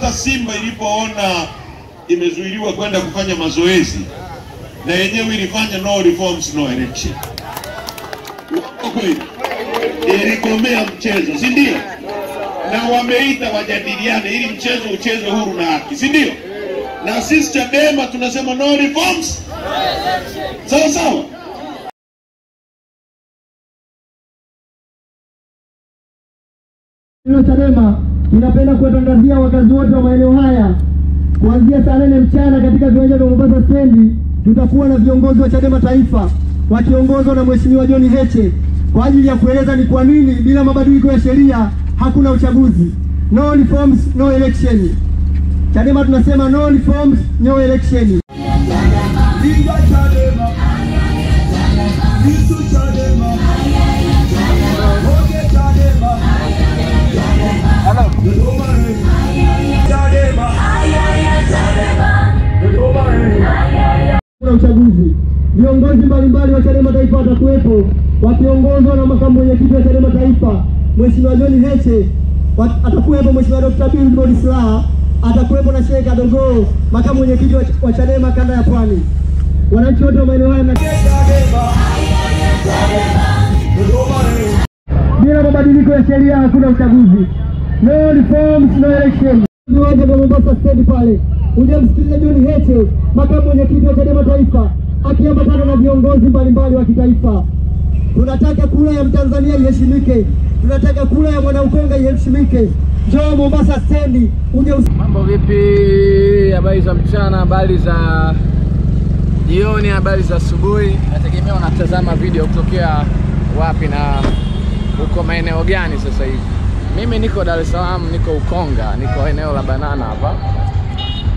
Hata Simba ilipoona imezuiliwa kwenda kufanya mazoezi, na yenyewe ilifanya no reforms no election. Kweli ilikomea mchezo, si ndio? Na wameita wajadiliane ili mchezo ucheze huru na haki, si ndio? Na sisi Chadema tunasema no reforms sawa sawa. Chadema tunapenda kuwatangazia wakazi wote wa maeneo haya kuanzia saa 4 mchana katika viwanja vya Mombasa Stendi tutakuwa na viongozi wa Chadema Taifa wakiongozwa na Mheshimiwa John Heche kwa ajili ya kueleza ni kwa nini bila mabadiliko ya sheria hakuna uchaguzi. No reforms no election. Chadema tunasema no reforms no election. Uchaguzi. Viongozi mbalimbali wa Chadema Taifa watakuwepo wakiongozwa na makamu mwenyekiti wa Chadema Taifa Mheshimiwa John Heche, atakuwepo Mheshimiwa Dr. Billboard Slaa, atakuwepo na Sheikh Adogo, makamu mwenyekiti wa Chadema kanda ya Pwani. Wananchi wote wa maeneo haya bila mabadiliko ya sheria hakuna uchaguzi. No reforms no election. Viwanja vya Mombasa Stendi pale ujamsikiliza John Heche, makamu mwenyekiti wa Chadema Taifa akiambatana na viongozi mbalimbali wa kitaifa. Tunataka kura ya Mtanzania iheshimike. Tunataka kura ya Mwanaukonga iheshimike. Njoo Mombasa Stendi uje. Mambo vipi? Habari za mchana, habari za jioni, habari za asubuhi. Nategemea unatazama video kutokea wapi na uko maeneo gani sasa hivi. Mimi niko Dar es Salaam, niko Ukonga, niko eneo la Banana hapa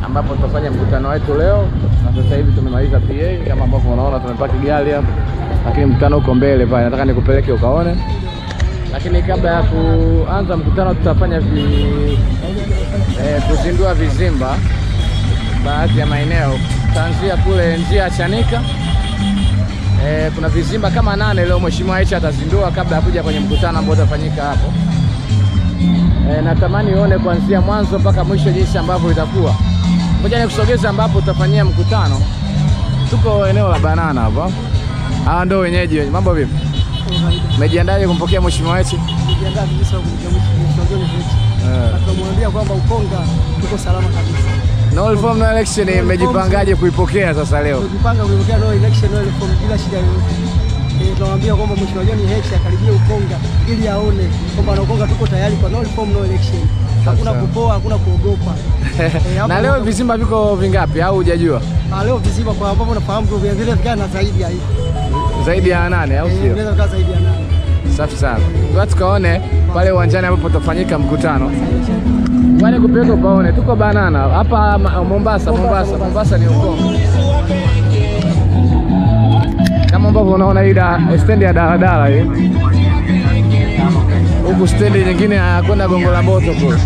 ambapo tutafanya mkutano wetu leo. Na sasa hivi tumemaliza PA kama ambavyo unaona, tumepaki gari hapa. Lakini mkutano uko mbele pale, nataka nikupeleke ukaone. Lakini kabla ya kuanza mkutano tutafanya kuzindua vizimba baadhi ya maeneo. Tutaanzia kule njia ya Chanika. Kuna vizimba kama 8 leo Mheshimiwa Heche atazindua kabla ya kuja kwenye mkutano ambao utafanyika hapo. Natamani uone kuanzia mwanzo mpaka mwisho jinsi ambavyo itakuwa. Ngoja nikusogeze ambapo utafanyia mkutano. Tuko eneo la Banana hapa. Hawa ndio wenyeji. Mambo vipi? Umejiandaje kumpokea Mheshimiwa Heche? Nijiandaa kabisa kumpokea Mheshimiwa John Heche. Tutamwambia kwamba Ukonga tuko salama kabisa. No reform no election, mmejipangaje kuipokea sasa leo? Tumejipanga kuipokea no election no reform bila shida yoyote. Tunamwambia kwamba Mheshimiwa John Heche akaribia Ukonga ili aone kwamba na Ukonga tuko tayari kwa no reform no election. Hakuna kupoa, hakuna kuogopa. Na leo vizimba viko vingapi au hujajua? Leo vizimba kwa ambapo unafahamu tu vile vikana zaidi ya hivi. Zaidi ya 8 au sio? Vinaweza kuwa zaidi ya 8. Safi sana. Kwa tukaone pale uwanjani ambapo utafanyika mkutano. Wale kupeleka upaone, tuko Banana hapa Mombasa ni Ukonga. Kama ambavyo unaona hii stendi ya daladala hii. Huku stendi nyingine hakuna Gongo la Mboto kwa.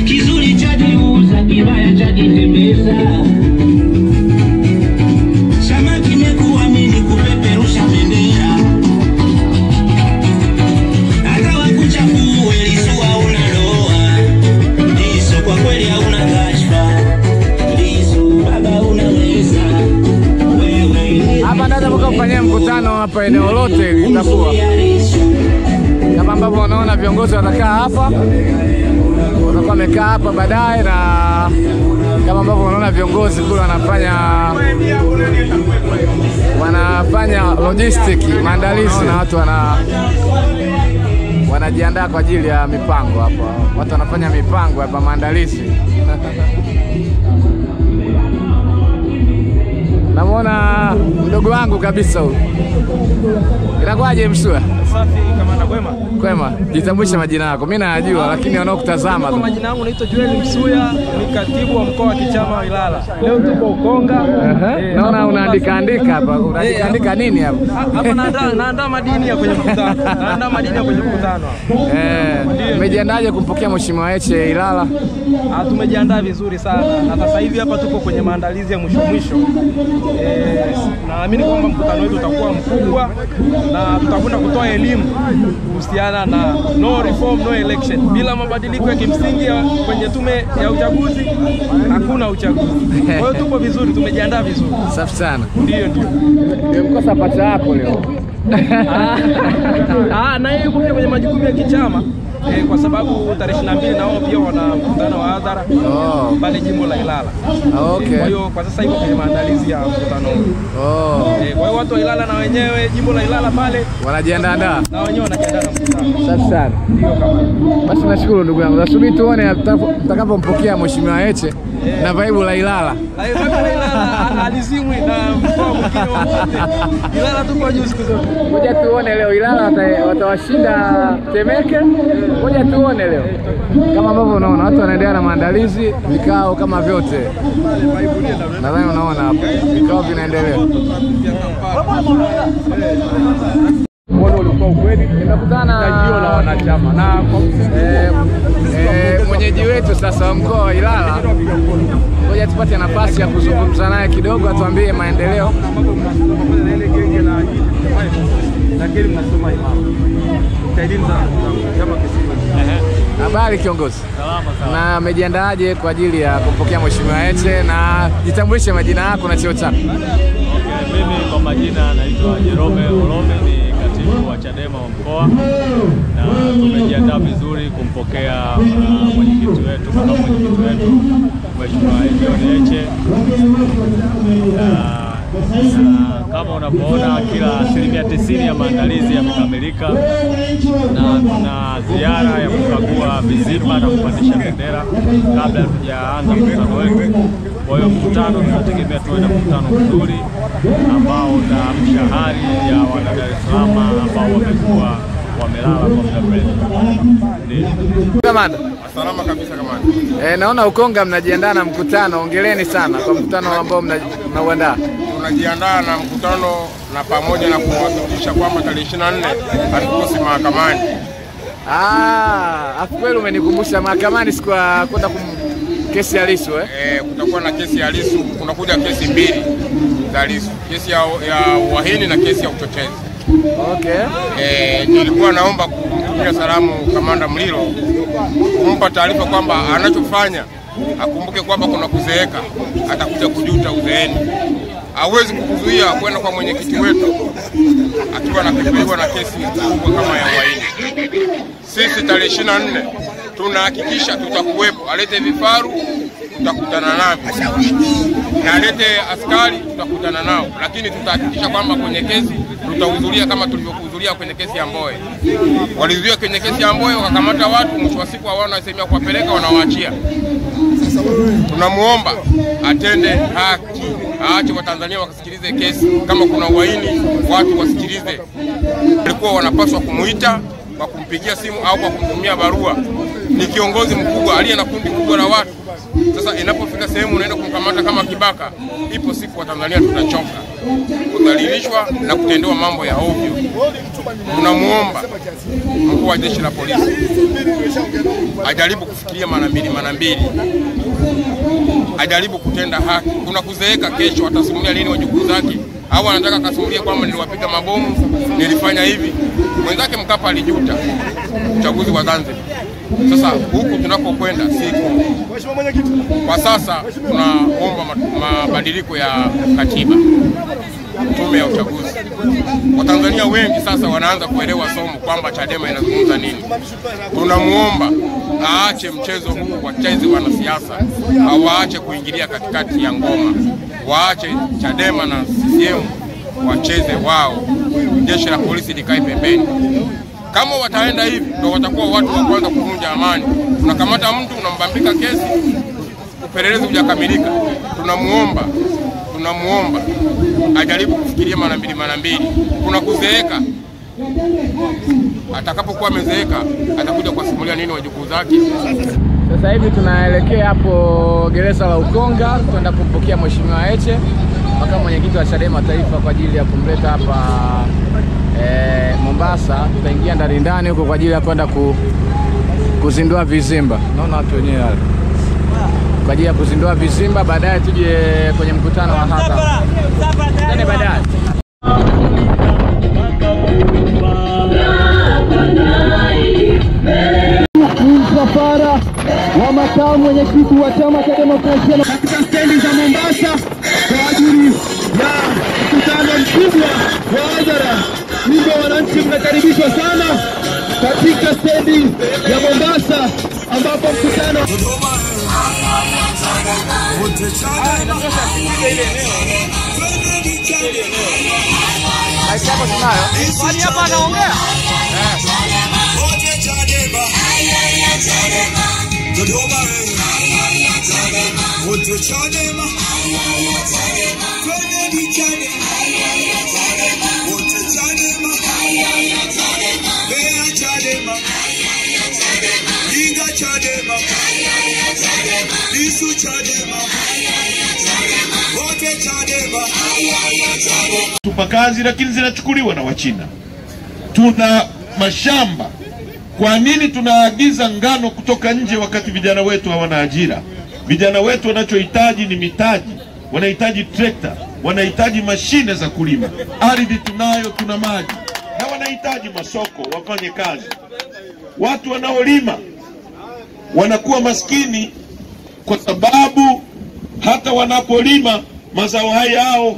Kizuri chadi uza kibaya chadi tembeza. Chama kimekuamini kupeperusha bendera. Hata wakuchafue Lissu hauna doa. Lissu kwa kweli hauna kashfa. Lissu baba unaweza. Wewe hapa ndio tukafanyia mkutano hapa eneo lote litakuwa. Kama ambavyo unaona viongozi watakaa hapa. Watakuwa wamekaa hapa baadaye, na kama ambavyo unaona viongozi kule wanafanya logistic maandalizi, na watu wanajiandaa kwa ajili ya mipango hapa. Watu wanafanya mipango hapa, maandalizi. Namuona mdogo wangu kabisa huyu. Inakuwaje Mshua? Safi kamanda, kwema. Kwema. Jitambulishe majina yako. Mimi najua lakini wanaokutazama tu. Majina yangu naitwa Joel Msuya, ni katibu wa mkoa wa Kichama Ilala. Leo tuko Ukonga. Naona unaandika hapa. Unaandika nini hapa? Hapa naandaa madini ya kwenye mkutano. Naandaa madini ya kwenye mkutano. Umejiandaje kumpokea Mheshimiwa Heche Ilala? Tumejiandaa vizuri sana. Na sasa hivi hapa tuko kwenye maandalizi ya mwisho. Naamini kwamba mkutano wetu utakuwa mkubwa na tutakwenda kutoa elimu kuhusiana na no reform no election. Bila mabadiliko ya kimsingi kwenye tume ya uchaguzi hakuna uchaguzi. Kwa hiyo tupo vizuri, tumejiandaa vizuri. Safi sana. Ndio. Nimemkosa pacha yako leo. Na yeye yuko kwenye majukumu ya kichama. Kwa sababu tarehe 22 nao pia wana mkutano wa hadhara pale jimbo la Ilala. Okay. Kwa hiyo kwa sasa hivi kwenye maandalizi ya mkutano huu. Kwa hiyo watu wa Ilala na wenyewe jimbo la Ilala pale wanajiandaa na wenyewe wanajiandaa na mkutano. Safi sana. Ndio kama. Basi nashukuru ndugu yangu. Nasubiri tuone tutakapompokea Mheshimiwa Heche na vibe la Ilala. Vibe la Ilala alizimwi na mkoa mwingine wote. Ilala tuko juu siku zote. Ngoja tuone leo Ilala watawashinda Temeke. Ngoja tuone leo. Kama ambavyo unaona watu wanaendelea na maandalizi, vikao kama vyote. Nadhani unaona hapo. Vikao vinaendelea. Mbona ulikuwa ukweli? Nimekutana na jio la wanachama na mwenyeji wetu sasa wa mkoa wa Ilala. Ngoja tupate nafasi ya kuzungumza naye kidogo atuambie maendeleo. Habari kiongozi. Salama. Na amejiandaaje kwa ajili ya kumpokea Mheshimiwa Heche, na jitambulishe majina yako na cheo chako. Okay, mimi kwa majina naitwa Jerome Olome, ni katibu wa Chadema wa mkoa, na tumejiandaa vizuri kumpokea mwenyekiti wetu, makamu mwenyekiti wetu Mheshimiwa Heche. Kama unavyoona kila 90% ya maandalizi yamekamilika, na tuna ziara ya kukagua vizima na kupandisha bendera kabla hatujaanza mkutano wetu. Kwa hiyo mkutano tunategemea tuwe na mkutano mzuri ambao utaamsha hali ya wana Dar es Salaam ambao wamekuwa wamelala kwa muda mrefu. Kamanda. Salama kabisa kamanda. Naona Ukonga mnajiandaa na mkutano. Ongeleni sana kwa mkutano ambao mnauandaa. Tunajiandaa na mkutano na pamoja na kuhakikisha kwamba tarehe 24 hatukosi mahakamani. Afu kweli umenikumbusha mahakamani siku ya kwenda kesi ya Lissu Kutakuwa na kesi ya Lissu, kunakuja kesi mbili za Lissu. Kesi ya uhaini na kesi ya uchochezi. Okay. Nilikuwa naomba kumtumia salamu Kamanda Mlilo kumpa taarifa kwamba anachofanya akumbuke kwamba kuna kuzeeka, atakuja kujuta uzeeni. Hawezi kukuzuia kwenda kwa mwenyekiti wetu akiwa anakabiliwa na kesi kubwa kama ya uhaini. Sisi tarehe 24 tunahakikisha tutakuwepo. Alete vifaru, tutakutana navyo, na alete askari, tutakutana nao, lakini tutahakikisha kwamba kwenye kesi tutahudhuria kama tulivyokuhudhuria kwenye kesi ya Mbowe. Walizuia kwenye kesi ya Mbowe, wakakamata watu, mwisho wa siku hawana sehemu ya kuwapeleka, wanawaachia. Tunamuomba atende haki, aache Watanzania wakasikilize kesi. Kama kuna uhaini, watu wasikilize. Walikuwa wanapaswa kumuita kwa kumpigia simu au kwa kumtumia barua. Ni kiongozi mkubwa aliye na kundi kubwa la watu. Sasa inapofika sehemu unaenda kumkamata kama kibaka, ipo siku Watanzania tutachoka kudhalilishwa na kutendewa mambo ya ovyo. Tunamuomba mkuu wa jeshi la polisi ajaribu kufikiria mara mbili, ajaribu kutenda haki. Kuna kuzeeka, kesho atasimulia nini wajukuu zake? Au anataka kasimulia kwamba niliwapiga mabomu, nilifanya hivi? Mwenzake Mkapa alijuta uchaguzi wa Zanzibar. Sasa huku tunapokwenda siku kwa sasa tunaomba mabadiliko ya katiba, tume ya uchaguzi. Watanzania wengi sasa wanaanza kuelewa somo kwamba Chadema inazungumza nini. Tunamuomba aache mchezo huu, wacheze wanasiasa, hawaache kuingilia katikati ya ngoma. Waache Chadema na CCM wacheze wao, jeshi la polisi likae pembeni. Kama wataenda hivi ndio watakuwa watu wa kwanza kuvunja amani. Unakamata mtu, unambambika kesi, upelelezi hujakamilika. Tunamuomba tunamuomba ajaribu kufikiria mara mbili. Kuna kuzeeka. Atakapokuwa amezeeka atakuja kuwasimulia nini wajukuu zake. Sasa hivi tunaelekea hapo gereza la Ukonga kwenda kumpokea Mheshimiwa Heche, makamu mwenyekiti wa Chadema Taifa, kwa ajili ya kumleta hapa Mombasa. Tutaingia ndani huko kwa ajili ya kwenda kuzindua vizimba. Naona watu wenyewe wale. Kwa ajili ya kuzindua vizimba, baadaye tuje kwenye mkutano wa hapa. Tena baadaye. Msafara wa makamu mwenyekiti wa Chama cha Demokrasia katika stendi za Mombasa kwa ajili ya mkutano mkubwa wa hadhara. Hivyo wananchi mnakaribishwa sana katika stendi ya Mombasa ambapo mkutano hapa anaongea. Tupa kazi lakini zinachukuliwa na Wachina. Tuna mashamba. Kwa nini tunaagiza ngano kutoka nje wakati vijana wetu hawana ajira? Vijana wetu wanachohitaji ni mitaji, wanahitaji trekta, wanahitaji mashine za kulima. Ardhi tunayo, tuna maji, na wanahitaji masoko wafanye kazi. Watu wanaolima wanakuwa maskini kwa sababu hata wanapolima mazao yao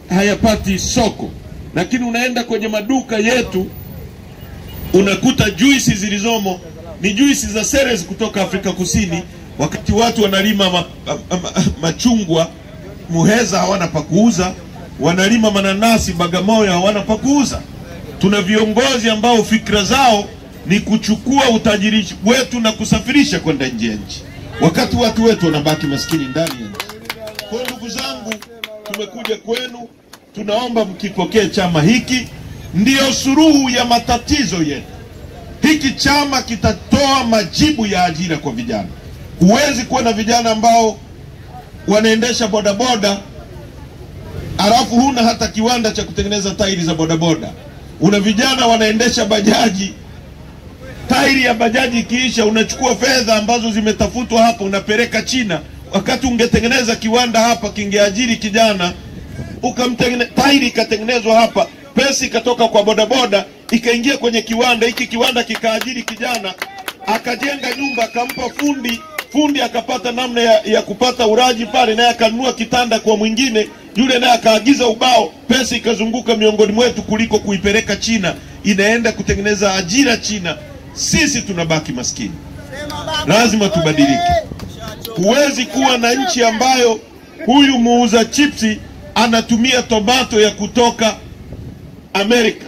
hayapati soko. Lakini unaenda kwenye maduka yetu unakuta juisi zilizomo ni juisi za Ceres kutoka Afrika Kusini, wakati watu wanalima machungwa Muheza hawana pa kuuza, wanalima mananasi Bagamoyo hawana pa kuuza. Tuna viongozi ambao fikra zao ni kuchukua utajiri wetu na kusafirisha kwenda nje ya nchi, wakati watu wetu wanabaki maskini ndani ya nchi. Kwa ndugu zangu, tumekuja kwenu, tunaomba mkipokee chama hiki, ndio suluhu ya matatizo yetu. Hiki chama kitatoa majibu ya ajira kwa vijana. Huwezi kuwa na vijana ambao wanaendesha bodaboda alafu huna hata kiwanda cha kutengeneza tairi za bodaboda. Una vijana wanaendesha bajaji, tairi ya bajaji ikiisha unachukua fedha ambazo zimetafutwa hapa unapeleka China, wakati ungetengeneza kiwanda hapa kingeajiri kijana, tairi ikatengenezwa hapa, pesa ikatoka kwa bodaboda ikaingia kwenye kiwanda, hiki kiwanda kikaajiri kijana, akajenga nyumba, akampa fundi akapata namna ya kupata uraji pale, naye akanunua kitanda kwa mwingine, yule naye akaagiza ubao, pesa ikazunguka miongoni mwetu kuliko kuipeleka China, inaenda kutengeneza ajira China. Sisi tunabaki maskini. Lazima tubadilike. Huwezi kuwa na nchi ambayo huyu muuza chipsi anatumia tomato ya kutoka Amerika,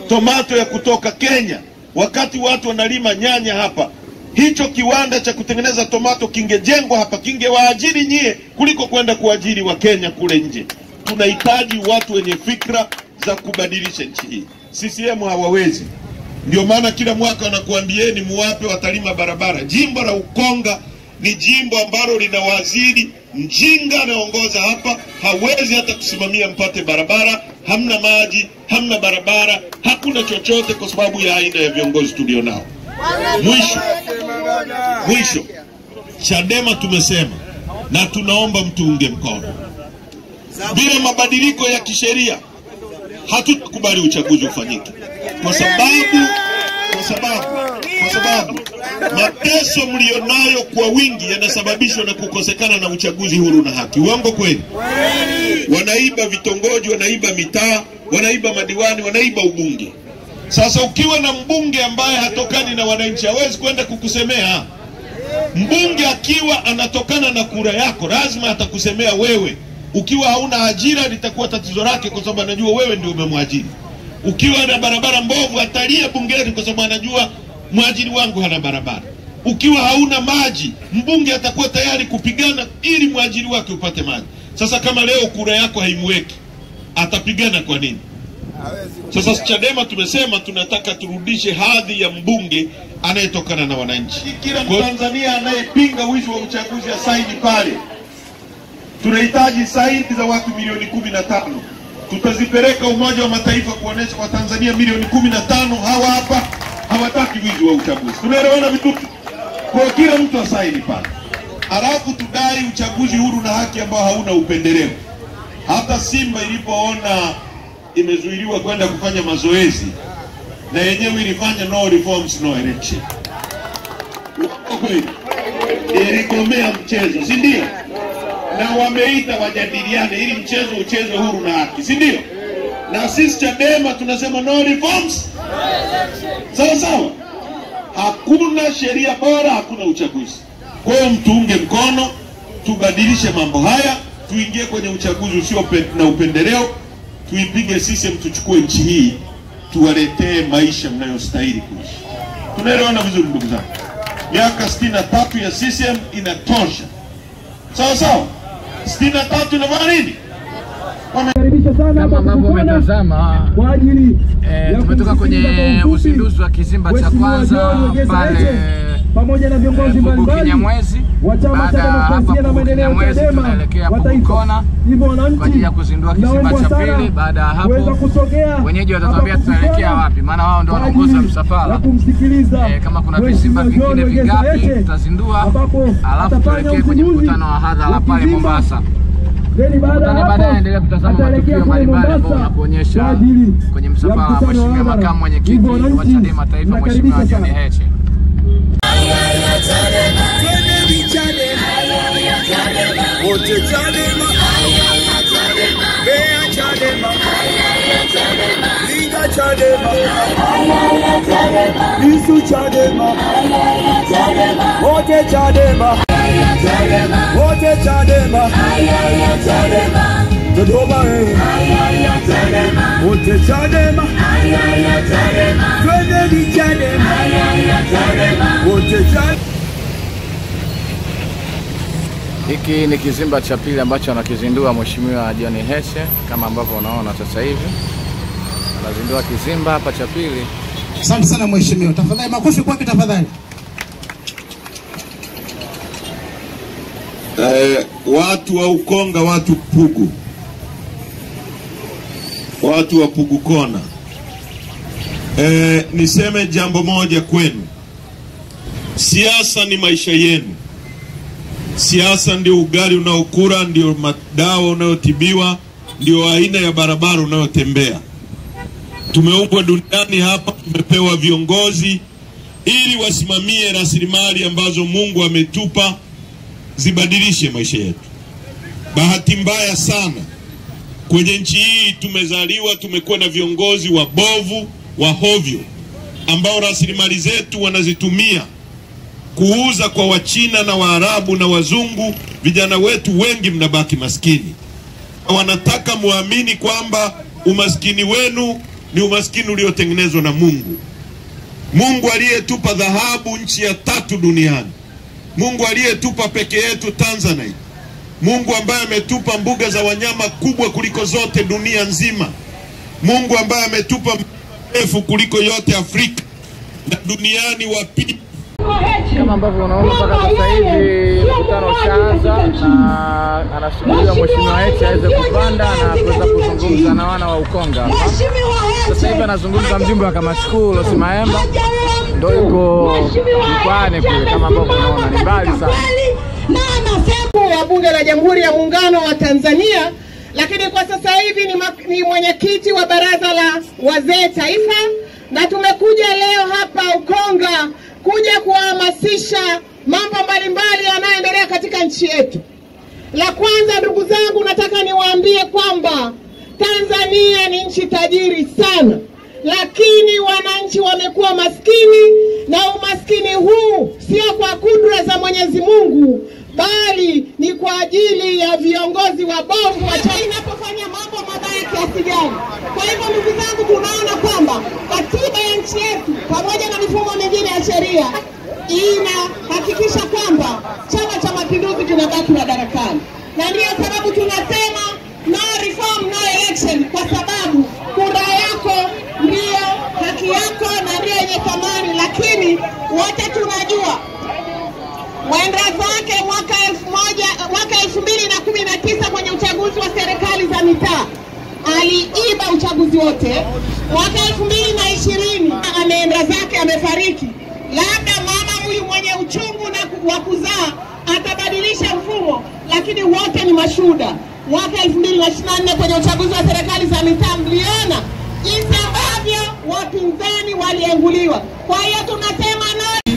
tomato ya kutoka Kenya, wakati watu wanalima nyanya hapa. Hicho kiwanda cha kutengeneza tomato kingejengwa hapa, kingewaajiri nyie kuliko kwenda kuajiri wa Kenya kule nje. Tunahitaji watu wenye fikra za kubadilisha nchi hii. CCM hawawezi. Ndio maana kila mwaka wanakuambieni muwape watalima barabara. Jimbo la Ukonga ni jimbo ambalo lina waziri mjinga anaongoza hapa, hawezi hata kusimamia mpate barabara, hamna maji, hamna barabara, hakuna chochote kwa sababu ya aina ya viongozi tulionao. Mwisho, Chadema tumesema na tunaomba mtuunge mkono. Bila mabadiliko ya kisheria hatutakubali uchaguzi ufanyike, kwa sababu mateso mlionayo kwa wingi yanasababishwa na kukosekana na uchaguzi huru na haki. Uongo kweli? Wanaiba vitongoji, wanaiba mitaa, wanaiba madiwani, wanaiba ubunge. Sasa ukiwa na mbunge ambaye hatokani na wananchi, hawezi kwenda kukusemea. Mbunge akiwa anatokana na kura yako, lazima atakusemea wewe. Ukiwa hauna ajira litakuwa tatizo lake, kwa sababu anajua wewe ndio umemwajiri. Ukiwa na barabara mbovu atalia bungeni kwa sababu anajua mwajiri wangu hana barabara. Ukiwa hauna maji, mbunge atakuwa tayari kupigana ili mwajiri wake upate maji. Sasa kama leo kura yako haimweki, atapigana kwa nini? Sasa Chadema tumesema tunataka turudishe hadhi ya mbunge anayetokana na wananchi. Kila Mtanzania anayepinga wizi wa uchaguzi ya saini pale. Tunahitaji saini za watu milioni 15. Tutazipeleka Umoja wa Mataifa kuonesha kwa Tanzania milioni 15 hawa hapa hawataki wizi wa uchaguzi. Tunaelewana vitutu? Kwa kila mtu asaini pale. Alafu tudai uchaguzi huru na haki ambao hauna upendeleo. Hata Simba ilipoona imezuiliwa kwenda kufanya mazoezi, na yenyewe ilifanya no reforms no election. Ilikomea mchezo, si ndio? Na wameita wajadiliane ili mchezo uchezwe huru na haki, si ndio? Na sisi Chadema tunasema no reforms sawa sawa. Hakuna sheria bora, hakuna uchaguzi. Kwa hiyo mtuunge mkono, tubadilishe mambo haya, tuingie kwenye uchaguzi usio na upendeleo, tuipige CCM, tuchukue nchi hii, tuwaletee maisha mnayostahili kuishi. Tunaelewana vizuri ndugu zangu? Miaka 63 ya CCM inatosha. Sawa sawa? 63 inafanya nini? Wamekaribisha sana kama ambavyo umetazama kwa ajili tumetoka kwenye uzinduzi wa kizimba cha kwanza pale pamoja na viongozi mbalimbali Kinyamwezi. Baada ya hapa Kinyamwezi tunaelekea Kona kwa ajili ya kuzindua kizimba cha pili. Baada ya hapo wenyeji watatuambia tunaelekea wapi, maana wao ndio wanaongoza msafara. Kama kuna vizimba vingine vingapi tutazindua, alafu tuelekee kwenye mkutano wa hadhara pale Mombasa. Baadaye endelea kutazama matukio mbalimbali ambayo unakuonyesha kwenye msafara wa Mheshimiwa Makamu Mwenyekiti wa Chadema Taifa, Mheshimiwa John Heche. Dodoma wote Chadema, twende Chadema, wote Chadema. Hiki ni kizimba cha pili ambacho anakizindua Mheshimiwa John Heche, kama ambavyo unaona sasa hivi anazindua kizimba hapa cha pili. Asante sana Mheshimiwa, tafadhali makofi kwake tafadhali. Watu wa Ukonga, watu Pugu, watu wa Pugu Kona, niseme jambo moja kwenu. Siasa ni maisha yenu. Siasa ndio ugali unaokula, ndio madawa unayotibiwa, ndio aina ya barabara unayotembea. Tumeumbwa duniani hapa, tumepewa viongozi ili wasimamie rasilimali ambazo Mungu ametupa zibadilishe maisha yetu. Bahati mbaya sana kwenye nchi hii tumezaliwa, tumekuwa na viongozi wabovu, wahovyo, ambao rasilimali zetu wanazitumia kuuza kwa Wachina na Waarabu na Wazungu. Vijana wetu wengi mnabaki maskini. Wanataka muamini kwamba umaskini wenu ni umaskini uliotengenezwa na Mungu. Mungu aliyetupa dhahabu, nchi ya 3 duniani. Mungu aliyetupa peke yetu Tanzania. Mungu ambaye ametupa mbuga za wanyama kubwa kuliko zote dunia nzima. Mungu ambaye ametupa mrefu kuliko yote Afrika na duniani wa pili. Kama ambavyo unaona mpaka sasa hivi mkutano ushaanza na anasubiriwa Mheshimiwa Heche aweze kupanda na kuweza kuzungumza na wana wa Ukonga. Sasa hivi anazungumza mjumbe wa kamati kuu Losi Maemba, ndio yuko mkoani kule, kama ambavyo unaona ni mbali sana. Na anasema wa Bunge la Jamhuri ya Muungano wa Tanzania, lakini kwa sasa hivi ni mwenyekiti wa Baraza la Wazee Taifa, na tumekuja leo hapa Ukonga kuja kuhamasisha mambo mbalimbali yanayoendelea katika nchi yetu. La kwanza, ndugu zangu, nataka niwaambie kwamba Tanzania ni nchi tajiri sana, lakini wananchi wamekuwa maskini, na umaskini huu sio kwa kudra za Mwenyezi Mungu, bali ni kwa ajili ya viongozi wabovu wanapofanya mambo mabaya kiasi gani. Kwa hivyo ndugu zangu, tunaona kwamba katiba ya nchi yetu pamoja na mifumo mingine ya sheria inahakikisha kwamba Chama cha Mapinduzi kinabaki madarakani, na ndiyo sababu tunasema no reform, no election, kwa sababu kura yako ndio haki yako na ndio yenye thamani, lakini wote tunajua mwenda zake mwaka 2019 kwenye uchaguzi wa serikali za mitaa aliiba uchaguzi wote. Mwaka 2020 ameenda zake, amefariki. Labda mama huyu mwenye uchungu na wa kuzaa atabadilisha mfumo, lakini wote ni mashuhuda. Mwaka 2024 kwenye uchaguzi wa serikali za mitaa mliona jinsi ambavyo wapinzani walianguliwa. Kwa hiyo tunasema no.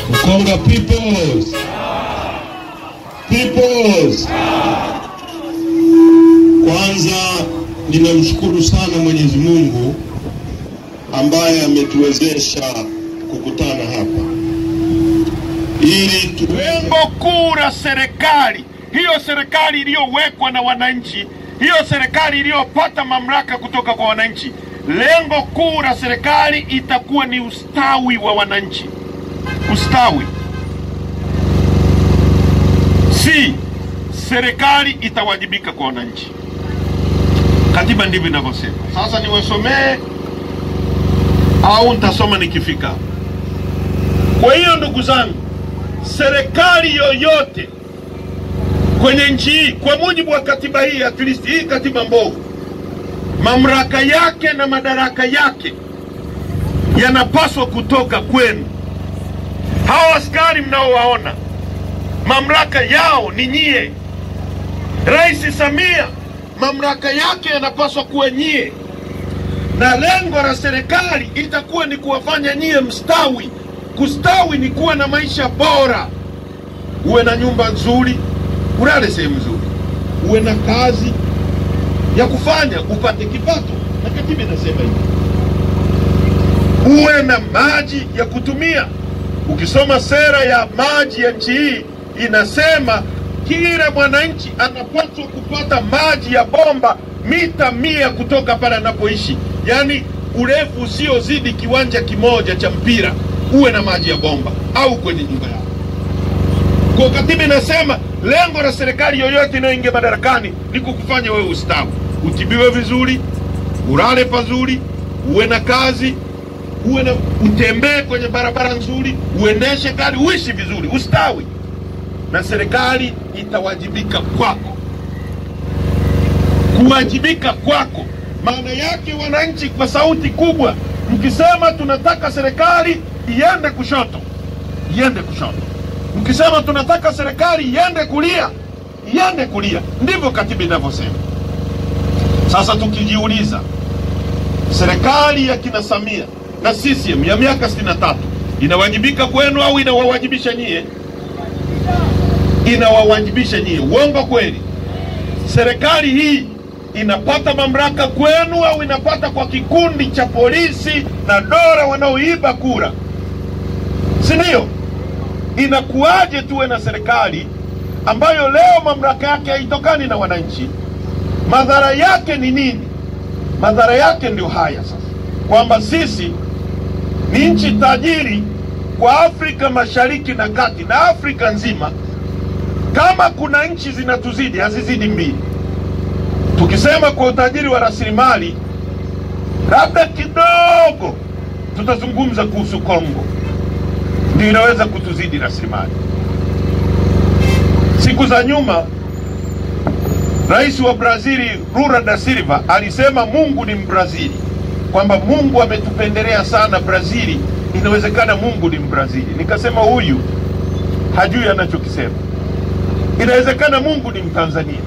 Mkonga peoples. Kwanza ninamshukuru sana Mwenyezi Mungu ambaye ametuwezesha kukutana hapa ili lengo kuu la serikali, hiyo serikali iliyowekwa na wananchi, hiyo serikali iliyopata mamlaka kutoka kwa wananchi. Lengo kuu la serikali itakuwa ni ustawi wa wananchi. Ustawi. Si serikali itawajibika kwa wananchi. Katiba ndivyo inavyosema. Sasa niwasomee au nitasoma nikifika. Kwa hiyo ndugu zangu, serikali yoyote kwenye nchi hii kwa mujibu wa katiba hii, at least hii katiba mbovu, mamlaka yake na madaraka yake yanapaswa kutoka kwenu. Hawa askari mnaowaona, mamlaka yao ni nyie. Rais Samia, mamlaka yake yanapaswa kuwa nyie. Na lengo la serikali itakuwa ni kuwafanya nyie mstawi. Kustawi ni kuwa na maisha bora. Uwe na nyumba nzuri, ulale sehemu nzuri. Uwe na kazi ya kufanya, upate kipato. Na katiba inasema hivi. Uwe na maji ya kutumia. Ukisoma sera ya maji ya nchi hii inasema kila mwananchi anapaswa kupata maji ya bomba mita 100 kutoka pale anapoishi. Yaani urefu usiozidi kiwanja kimoja cha mpira, uwe na maji ya bomba au kwenye nyumba yako. Kwa katiba inasema lengo la serikali yoyote inayoingia madarakani ni kukufanya wewe ustawi. Utibiwe vizuri, ulale pazuri, uwe na kazi, uwe na utembee kwenye barabara nzuri, uendeshe gari, uishi vizuri, ustawi. Na serikali itawajibika kwako. Kuwajibika kwako maana yake wananchi kwa sauti kubwa mkisema tunataka serikali iende kushoto, iende kushoto. Mkisema tunataka serikali iende kulia, iende kulia. Ndivyo katiba inavyosema. Sasa tukijiuliza, serikali ya kina Samia na CCM ya miaka 63 inawajibika kwenu au inawawajibisha nyie? Inawawajibisha nyie. Uongo kweli? Serikali hii inapata mamlaka kwenu au inapata kwa kikundi cha polisi na dola wanaoiba kura? Si ndio? Inakuaje tuwe na serikali ambayo leo mamlaka yake haitokani na wananchi? Madhara yake ni nini? Madhara yake ndio haya sasa, kwamba sisi ni nchi tajiri kwa Afrika Mashariki na Kati na Afrika nzima. Kama kuna nchi zinatuzidi, hazizidi 2. Tukisema kwa utajiri wa rasilimali, labda kidogo tutazungumza kuhusu Kongo, ndio inaweza kutuzidi rasilimali. Siku za nyuma Rais wa Brazili Lula da Silva alisema Mungu ni Mbrazili, kwamba Mungu ametupendelea sana Brazili, inawezekana Mungu ni Mbrazili. Nikasema huyu hajui anachokisema. Inawezekana Mungu ni Mtanzania,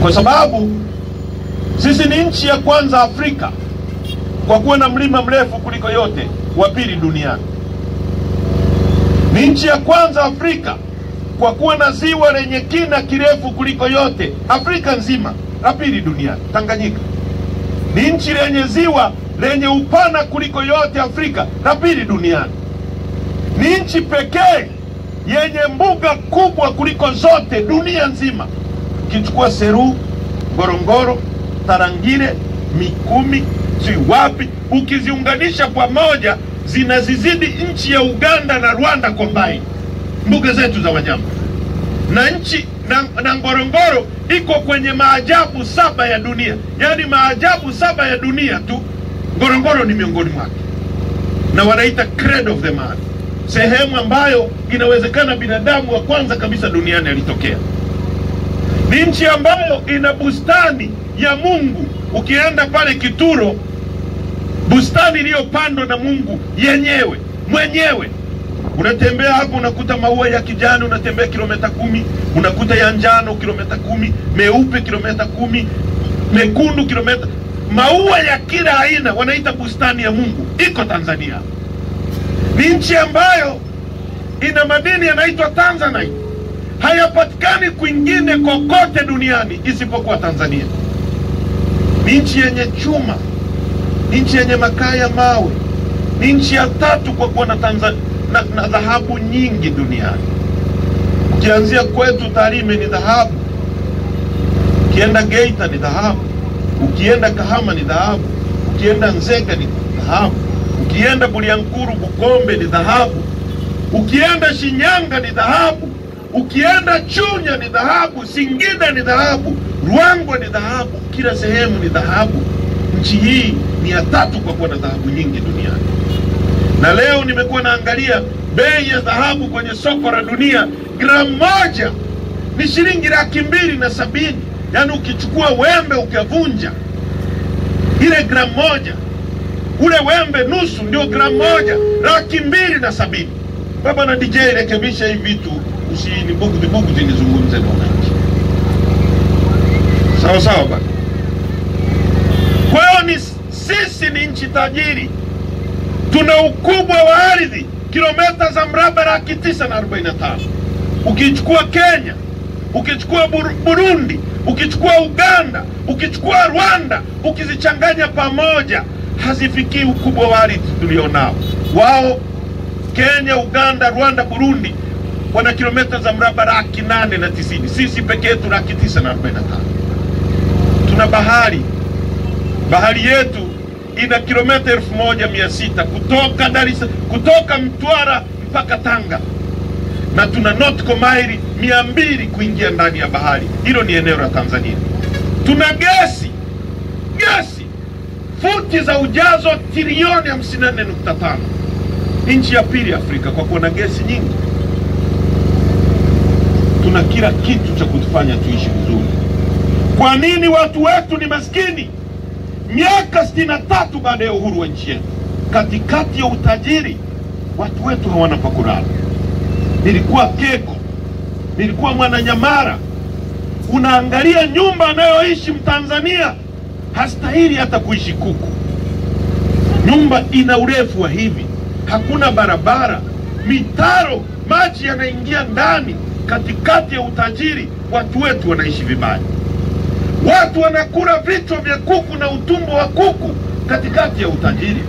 kwa sababu sisi ni nchi ya kwanza Afrika kwa kuwa na mlima mrefu kuliko yote, wa pili duniani. Ni nchi ya kwanza Afrika kwa kuwa na ziwa lenye kina kirefu kuliko yote Afrika nzima, la pili duniani, Tanganyika. Ni nchi lenye ziwa lenye upana kuliko yote Afrika, la pili duniani. Ni nchi pekee yenye mbuga kubwa kuliko zote dunia nzima. Kichukua Seru, Ngorongoro, Tarangire, Mikumi, si wapi, ukiziunganisha pamoja zinazizidi nchi ya Uganda na Rwanda combined, mbuga zetu za wanyama. Na nchi na Ngorongoro iko kwenye maajabu 7 ya dunia. Yaani maajabu 7 ya dunia tu, Ngorongoro ni miongoni mwake. Na wanaita Cradle of the Man, sehemu ambayo inawezekana binadamu wa kwanza kabisa duniani alitokea. Ni nchi ambayo ina bustani ya Mungu. Ukienda pale Kituro, bustani iliyopandwa na Mungu mwenyewe. Unatembea hapo unakuta maua ya kijani, unatembea kilomita 10, unakuta ya njano kilomita 10, meupe kilomita 10, mekundu kilomita. Maua ya kila aina, wanaita bustani ya Mungu, iko Tanzania. Ni nchi ambayo ina madini yanaitwa Tanzanite. Hayapatikani kwingine kokote duniani isipokuwa Tanzania. Ni nchi yenye chuma, ni nchi yenye makaa ya mawe, ni nchi ya 3 kwa kuwa na dhahabu nyingi duniani. Ukianzia kwetu Tarime ni dhahabu, ukienda Geita ni dhahabu, ukienda Kahama ni dhahabu, ukienda Nzega ni dhahabu, ukienda Bulyanhulu Bukombe ni dhahabu, ukienda Shinyanga ni dhahabu, ukienda Chunya ni dhahabu, Singida ni dhahabu, Ruangwa ni dhahabu, kila sehemu ni dhahabu. Nchi hii ni ya 3 kwa kuwa na dhahabu nyingi duniani. Na leo nimekuwa naangalia bei ya dhahabu kwenye soko la dunia, gramu moja ni shilingi 270,000. Yaani ukichukua wembe ukavunja ile gramu moja, ule wembe nusu ndio gramu moja, 270,000. Baba na DJ rekebisha hivi vitu, usinibugu nizungumze na wananchi. Sawa baba. Kwa hiyo sisi ni nchi tajiri. Tuna ukubwa wa ardhi kilomita za mraba 945. Ukichukua Kenya, ukichukua Burundi, ukichukua Uganda, ukichukua Rwanda, ukizichanganya pamoja hazifikii ukubwa wa ardhi tulionao. Wao Kenya, Uganda, Rwanda, Burundi wana kilomita za mraba 890. Sisi pekee yetu 945. Tuna bahari. Bahari yetu ina kilomita 1600 kutoka Mtwara mpaka Tanga. Na tuna nautical mile 200 kuingia ndani ya bahari. Hilo ni eneo la Tanzania. Tuna gesi futi za ujazo trilioni 54.5. Nchi ya pili Afrika kwa kuwa na gesi nyingi. Tuna kila kitu cha kutufanya tuishi vizuri. Kwa nini watu wetu ni maskini? Miaka 63 baada ya uhuru wa nchi yetu, katikati ya utajiri, watu wetu hawana pa kulala. Nilikuwa Keko, nilikuwa Mwananyamara. Unaangalia nyumba anayoishi Mtanzania hastahili hata kuishi kuku. Nyumba ina urefu wa hivi, hakuna barabara, mitaro, maji yanaingia ndani. Katikati ya utajiri, watu wetu wanaishi vibaya. Watu wanakula vichwa vya kuku na utumbo wa kuku katikati ya utajiri.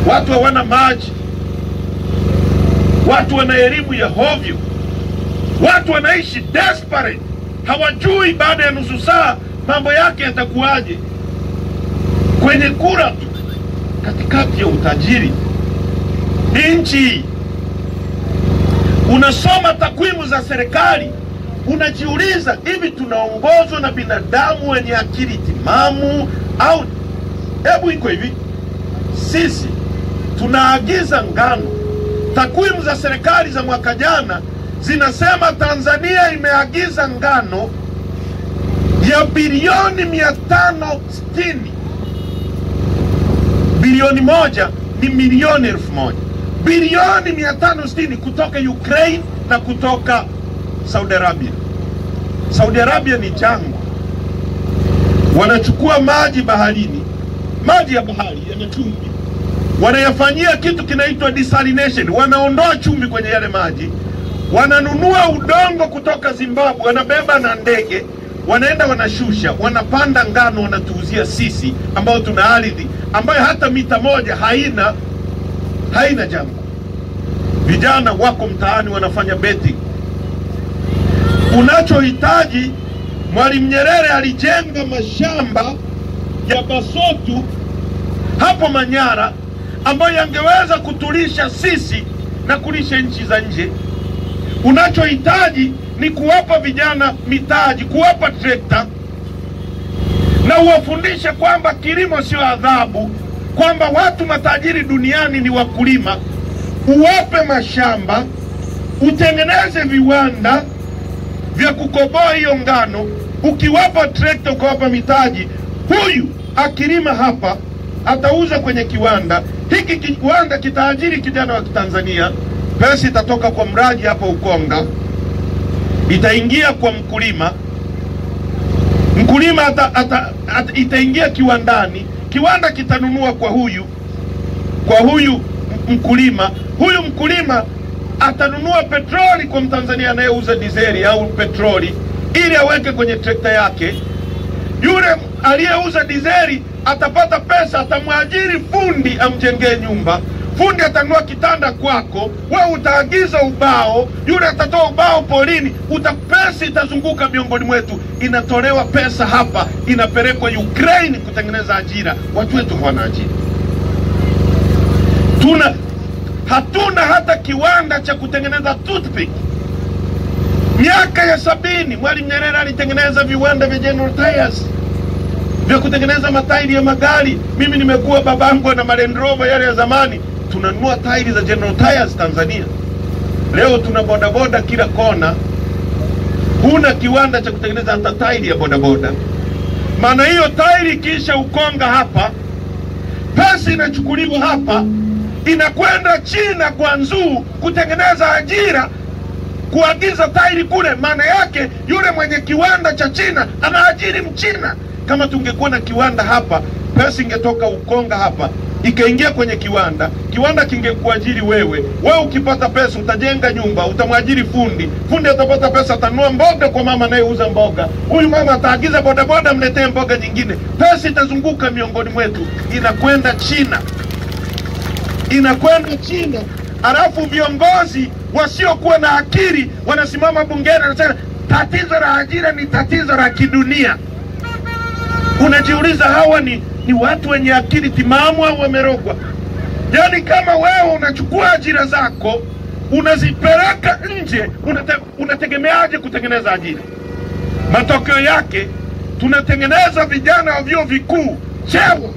Watu hawana maji. Watu wana elimu ya hovyo. Watu wanaishi desperate. Hawajui baada ya nusu saa mambo yake yatakuwaje. Kwenye kura tu, katikati ya utajiri. Nchi unasoma takwimu za serikali, unajiuliza hivi tunaongozwa na binadamu wenye akili timamu au hebu iko hivi? Sisi tunaagiza ngano. Takwimu za serikali za mwaka jana zinasema Tanzania imeagiza ngano ya bilioni 560. Bilioni moja ni milioni 1000. Bilioni 560 kutoka Ukraine na kutoka Saudi Arabia. Saudi Arabia ni jangwa. Wanachukua maji baharini, maji ya bahari yana chumvi, wanayafanyia kitu kinaitwa desalination. Wanaondoa chumvi kwenye yale maji, wananunua udongo kutoka Zimbabwe, wanabeba na ndege, wanaenda wanashusha, wanapanda ngano, wanatuuzia sisi ambao tuna ardhi ambayo hata mita moja haina jangwa. Vijana wako mtaani wanafanya betting. Unachohitaji, Mwalimu Nyerere alijenga mashamba ya Basotu hapo Manyara ambayo yangeweza kutulisha sisi na kulisha nchi za nje. Unachohitaji ni kuwapa vijana mitaji, kuwapa trekta na uwafundishe kwamba kilimo sio adhabu, kwamba watu matajiri duniani ni wakulima. Uwape mashamba, utengeneze viwanda vya kukoboa hiyo ngano. Ukiwapa trekta, ukawapa mitaji, huyu akilima hapa atauza kwenye kiwanda hiki. Kiwanda kitaajiri kijana wa Tanzania, pesa itatoka kwa mraji hapa Ukonga, itaingia kwa mkulima. Mkulima itaingia kiwandani, kiwanda kitanunua kwa huyu mkulima. Huyu mkulima atanunua petroli kwa Mtanzania anayeuza dizeli au petroli ili aweke kwenye trekta yake. Yule aliyeuza dizeli atapata pesa, atamwajiri fundi amjengee nyumba. Fundi atanunua kitanda kwako, wewe utaagiza ubao, yule atatoa ubao polini. Pesa itazunguka miongoni mwetu, inatolewa pesa hapa, inapelekwa Ukraine kutengeneza ajira. Watu wetu hawana ajira. Hatuna hata kiwanda cha kutengeneza toothpick. Miaka ya 70 Mwalimu Nyerere alitengeneza viwanda vya General Tyres vya kutengeneza matairi ya magari. Mimi nimekuwa babangu na Land Rover yale ya zamani, tunanunua tairi za General Tyres Tanzania. Leo tuna bodaboda kila kona, huna kiwanda cha kutengeneza hata tairi ya bodaboda. Maana hiyo tairi kisha Ukonga hapa, pesa inachukuliwa hapa, inakwenda China kwa Nzuu kutengeneza ajira, kuagiza tairi kule. Maana yake yule mwenye kiwanda cha China anaajiri Mchina. Kama tungekuwa na kiwanda hapa, pesa ingetoka Ukonga hapa ikaingia kwenye kiwanda, kiwanda kingekuajiri wewe. Wewe ukipata pesa utajenga nyumba, utamwajiri fundi, fundi atapata pesa, atanunua mboga kwa mama anayeuza mboga. Huyu mama ataagiza bodaboda mletee mboga nyingine. Pesa itazunguka miongoni mwetu, inakwenda China. Alafu viongozi wasiokuwa na akili wanasimama bungeni na wanasema tatizo la ajira ni tatizo la kidunia. Unajiuliza, hawa ni watu wenye akili timamu au wamerogwa? Yaani kama wewe unachukua ajira zako unazipeleka nje, unategemeaje kutengeneza ajira? Matokeo yake tunatengeneza vijana wa vyuo vikuu chewa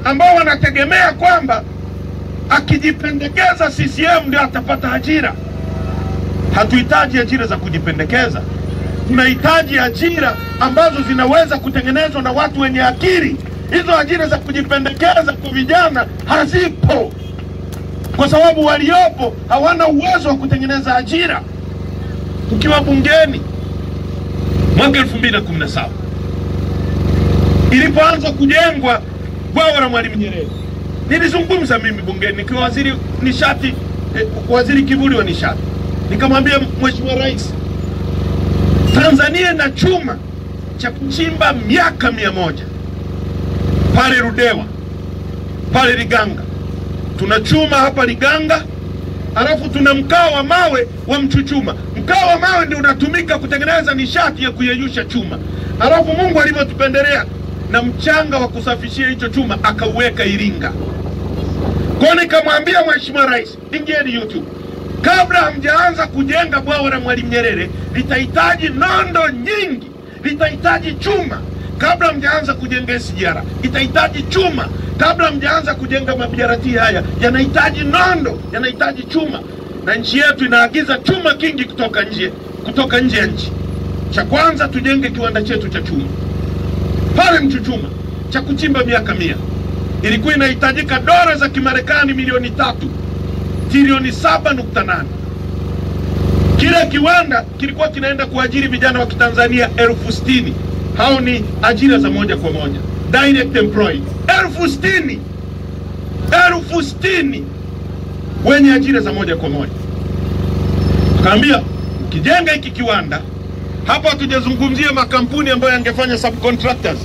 ambao wanategemea kwamba akijipendekeza CCM ndio atapata ajira. Hatuhitaji ajira za kujipendekeza. Tunahitaji ajira ambazo zinaweza kutengenezwa na watu wenye akili. Hizo ajira za kujipendekeza kwa vijana hazipo, kwa sababu waliopo hawana uwezo wa kutengeneza ajira. Tukiwa bungeni mwaka 2017 ilipoanza kujengwa bwawa la Mwalimu Nyerere, nilizungumza mimi bungeni nikiwa waziri nishati, waziri kivuli wa nishati. Nikamwambia Mheshimiwa Rais, Tanzania na chuma cha kuchimba miaka 100 pale Rudewa, pale Liganga. Tuna chuma hapa Liganga, alafu tuna mkaa wa mawe wa Mchuchuma. Mkaa wa mawe ndio unatumika kutengeneza nishati ya kuyeyusha chuma. Alafu Mungu alivyotupendelea na mchanga wa kusafishia hicho chuma akauweka Iringa. Kwa nikamwambia Mheshimiwa Rais, ingieni YouTube, kabla hamjaanza kujenga bwawa la Mwalimu Nyerere litahitaji nondo nyingi, litahitaji chuma. Kabla mjaanza kujenga SGR itahitaji chuma. Kabla mjaanza kujenga mabiarati haya yanahitaji nondo, yanahitaji chuma. Na nchi yetu inaagiza chuma kingi kutoka nje ya nchi. Cha kwanza tujenge kiwanda chetu cha chuma pale Mchuchuma cha kuchimba miaka 100. Ilikuwa inahitajika dola za Kimarekani milioni 3, trilioni 7.8. Kile kiwanda kilikuwa kinaenda kuajiri vijana wa Kitanzania 60,000. Hao ni ajira za moja kwa moja, direct employee 60,000 wenye ajira za moja kwa moja. Kaambia ukijenga hiki kiwanda hapa, hatujazungumzia makampuni ambayo yangefanya subcontractors.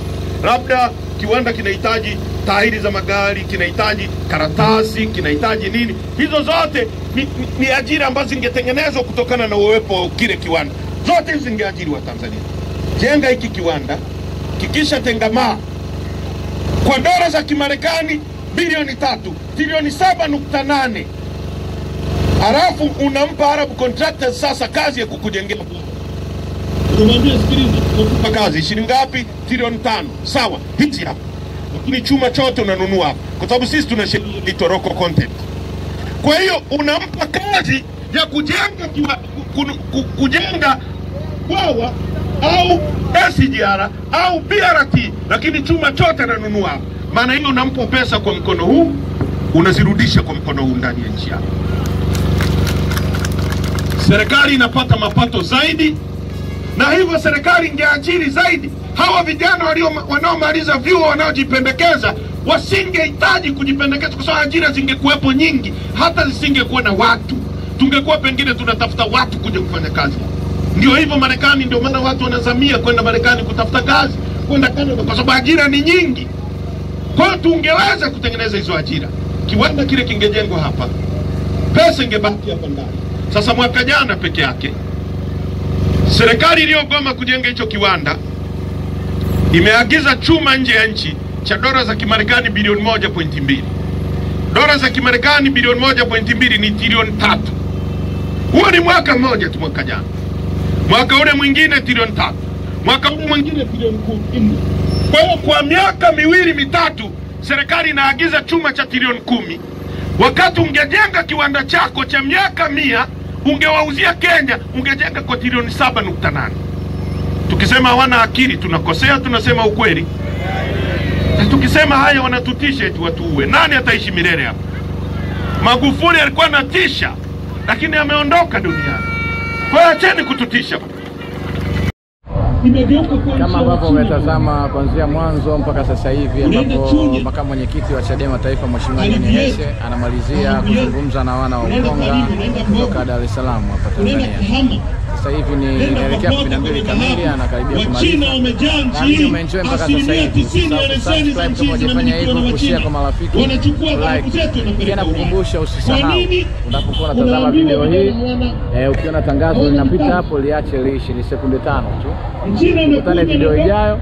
Labda kiwanda kinahitaji tairi za magari, kinahitaji karatasi, kinahitaji nini. Hizo zote ni ajira ambazo zingetengenezwa kutokana na uwepo wa kile kiwanda. Zote zingeajiri wa Tanzania. Jenga hiki kiwanda, kikisha tengamaa, kwa dola za Kimarekani bilioni 3, trilioni 7.8. Halafu unampa Arab Contractors sasa kazi ya kukujengea. Unamwambia sikiliza, tukupa kazi shilingi ngapi? Trilioni 5. Sawa, hizi hapa. Lakini chuma chote unanunua hapa. Kwa sababu sisi tuna sheria local content. Kwa hiyo unampa kazi ya kujenga bwawa au SGR au BRT, lakini chuma chote ananunua hapa. Maana hiyo unampa pesa kwa mkono huu, unazirudisha kwa mkono huu ndani ya nchi yako. Serikali inapata mapato zaidi, na hivyo serikali ingeajiri zaidi. Hawa vijana wanaomaliza vyuo wanaojipendekeza wasingehitaji kujipendekeza, kwa sababu ajira zingekuwepo nyingi, hata zisingekuwa na watu. Tungekuwa pengine tunatafuta watu kuja kufanya kazi. Ndio hivyo Marekani, ndio maana watu wanazamia kwenda Marekani kutafuta kazi, kwenda Canada, kwa sababu ajira ni nyingi. Kwa hiyo tungeweza kutengeneza hizo ajira. Kiwanda kile kingejengwa hapa, pesa ingebaki hapa ndani. Sasa mwaka jana peke yake serikali iliyogoma kujenga hicho kiwanda imeagiza chuma nje ya nchi cha dola za Kimarekani bilioni 1.2. Dola za Kimarekani bilioni 1.2 ni trilioni 3. Huo ni mwaka mmoja tu mwaka jana. Mwaka ule mwingine trilioni 3. Mwaka ule mwingine trilioni 10. Kwa hiyo kwa miaka miwili mitatu serikali inaagiza chuma cha trilioni 10. Wakati ungejenga kiwanda chako cha miaka 100 ungewauzia Kenya, ungejenga kwa trilioni 7.8. Tukisema hawana akili tunakosea, tunasema ukweli. Na tukisema haya wanatutisha eti watuue. Nani ataishi milele hapa? Magufuli alikuwa anatisha, lakini ameondoka duniani. Kwa hiyo acheni kututisha. Kama ambavyo umetazama kuanzia mwanzo mpaka sasa hivi, ambapo makamu mwenyekiti wa Chadema Taifa Mheshimiwa John Heche anamalizia kuzungumza na wana wa Ukonga kutoka Dar es Salaam hapa Tanzania. Sasa hivi ni inaelekea 12 kamili, anakaribia kumaliza. Kama umeenjoy mpaka sasa hivi, subscribe kama hujafanya hivyo, kushare kwa marafiki, like. Tena kukumbusha usisahau unapokuwa unatazama video hii, ukiona tangazo linapita hapo liache liishi, ni sekunde 5 tu. Tukutane video ijayo.